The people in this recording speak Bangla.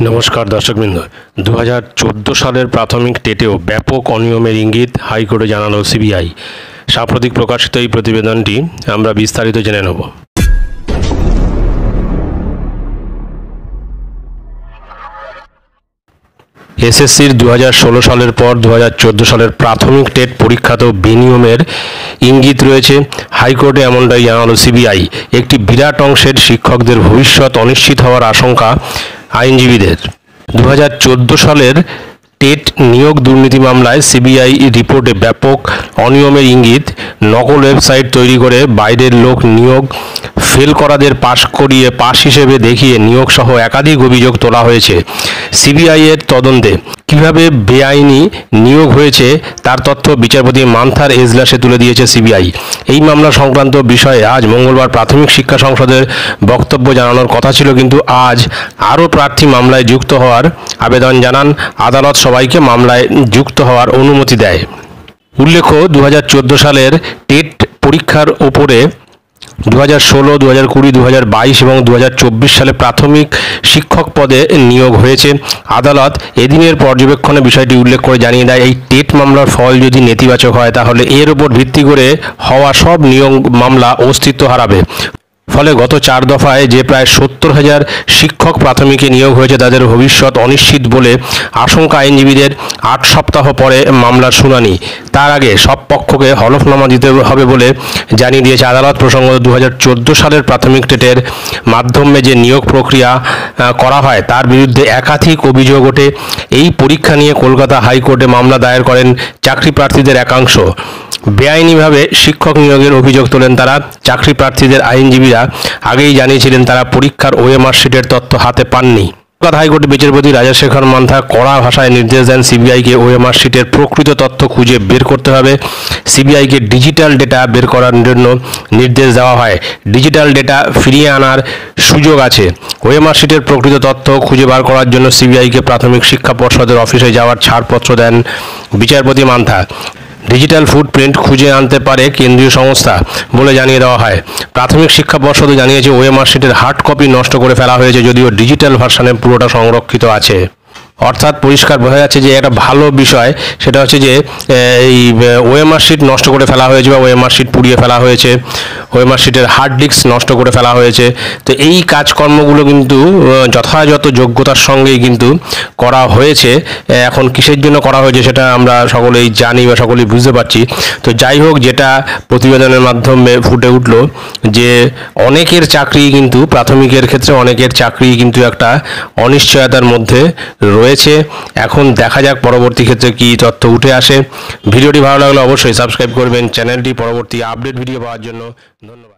নমস্কার দর্শকবৃন্দ, 2014 সালের প্রাথমিক টেটেও ব্যাপক অনিয়মের ইঙ্গিত হাইকোর্টে জানালো সিবিআই। সাম্প্রতিক প্রকাশিত এই প্রতিবেদনটি আমরা বিস্তারিত জেনে নেব। এসএসসির 2016 সালের পর 2014 সালের প্রাথমিক টেট পরীক্ষাতেও বেনিয়মের ইঙ্গিত রয়েছে। হাইকোর্টে এমনটাই জানালো সিবিআই। একটি বিরাট অংশের শিক্ষকদের ভবিষ্যৎ অনিশ্চিত হওয়ার আশঙ্কা আইনজীবীদের। 2014 সালের টেট নিয়োগ দুর্নীতি মামলায় সিবিআই রিপোর্টে ব্যাপক অনিয়মের ইঙ্গিত। নকল ওয়েবসাইট তৈরি করে বাইরের লোক নিয়োগ, ফেল করাদের পাশ হিসেবে দেখিয়ে নিয়োগ সহ একাধিক অভিযোগ তোলা হয়েছে। সিবিআই এর তদন্তে কিভাবে বেআইনি নিয়োগ হয়েছে তার তথ্য বিচারপতি মান্থার এজলাসে তুলে দিয়েছে সিবিআই। এই মামলা সংক্রান্ত বিষয়ে আজ মঙ্গলবার প্রাথমিক শিক্ষা সংসদের বক্তব্য জানানোর কথা ছিল, কিন্তু আজ আরও প্রার্থী মামলায় যুক্ত হওয়ার আবেদন জানান। আদালত সবাইকে মামলায় যুক্ত হওয়ার অনুমতি দেয়। উল্লেখ্য, 2014 সালের টেট পরীক্ষার ওপরে 2016, 2020, 2022 এবং 2024 সালে প্রাথমিক শিক্ষক পদে নিয়োগ হয়েছে। আদালত এদিনের পর্যবেক্ষণে বিষয়টি উল্লেখ করে জানিয়ে দেয়, এই টেট মামলার ফল যদি নেতিবাচক হয় তাহলে এর উপর ভিত্তি করে হওয়া সব নিয়োগ মামলা অস্তিত্ব হারাবে। ফলে গত 4 দফায় যে প্রায় 70,000 শিক্ষক প্রাথমিকে নিয়োগ হয়েছে তাদের ভবিষ্যৎ অনিশ্চিত বলে আশঙ্কা আইনজীবীদের। 8 সপ্তাহ পরে মামলার শুনানি। তার আগে সব পক্ষকে হলফনামা দিতে হবে বলে জানিয়ে দিয়েছে আদালত। প্রসঙ্গত, 2014 সালের প্রাথমিক টেটের মাধ্যমে যে নিয়োগ প্রক্রিয়া করা হয় তার বিরুদ্ধে একাধিক অভিযোগ ওঠে। এই পরীক্ষা নিয়ে কলকাতা হাইকোর্টে মামলা দায়ের করেন চাকরি প্রার্থীদের একাংশ। বেআইনিভাবে শিক্ষক নিয়োগের অভিযোগ তোলেন তারা। চাকরি প্রার্থীদের আইনজীবীরা আগেই জানিয়েছিলেন তারা পরীক্ষার ওএমআর শিটের তথ্য হাতে পাননি। কলকাতা হাইকোর্টের বিচারপতি রাজশেখর মান্থা কড়া ভাষায় নির্দেশ দেন সিবিআইকে ওএমআর শিটের প্রকৃত তথ্য খুঁজে বের করতে হবে। সিবিআইকে ডিজিটাল ডেটা বের করার জন্য নির্দেশ দেওয়া হয়। ডিজিটাল ডেটা ফিরিয়ে আনার সুযোগ আছে। ওএমআর শিটের প্রকৃত তথ্য খুঁজে বার করার জন্য সিবিআইকে প্রাথমিক শিক্ষা পর্ষদের অফিসে যাওয়ার ছাড়পত্র দেন বিচারপতি মান্থা। ডিজিটাল ফুটপ্রিন্ট খুঁজে আনতে পারে কেন্দ্রীয় সংস্থা বলে জানিয়ে দেওয়া হয়। প্রাথমিক শিক্ষা পর্ষদও জানিয়েছে ওএমআর শিটের হার্ড কপি নষ্ট করে ফেলা হয়েছে, যদিও ডিজিটাল ভার্সনে পুরোটা সংরক্ষিত আছে। অর্থাৎ পরিষ্কার বোঝা যাচ্ছে যে একটা ভালো বিষয়, সেটা হচ্ছে যে এই ওএমআর শিট নষ্ট করে ফেলা হয়েছে বা ওএমআর শিট পুড়িয়ে ফেলা হয়েছে, ওএমআর শিটের হার্ড ডিস্ক নষ্ট করে ফেলা হয়েছে। তো এই কাজকর্মগুলো কিন্তু যথাযথ যোগ্যতার সঙ্গেই কিন্তু করা হয়েছে। এখন কিসের জন্য করা হয়েছে সেটা আমরা সকলেই জানি বা সকলেই বুঝতে পারছি। তো যাই হোক, যেটা প্রতিবেদনের মাধ্যমে ফুটে উঠলো যে অনেকের চাকরি কিন্তু প্রাথমিকের ক্ষেত্রে অনেকের চাকরি কিন্তু একটা অনিশ্চয়তার মধ্যে রয়েছে। এখন দেখা যাক পরবর্তী ক্ষেত্রে কি তথ্য উঠে আসে। ভিডিওটি ভালো লাগলে অবশ্যই সাবস্ক্রাইব করবেন চ্যানেলটি। পরবর্তী আপডেট ভিডিও পাওয়ার জন্য ধন্যবাদ।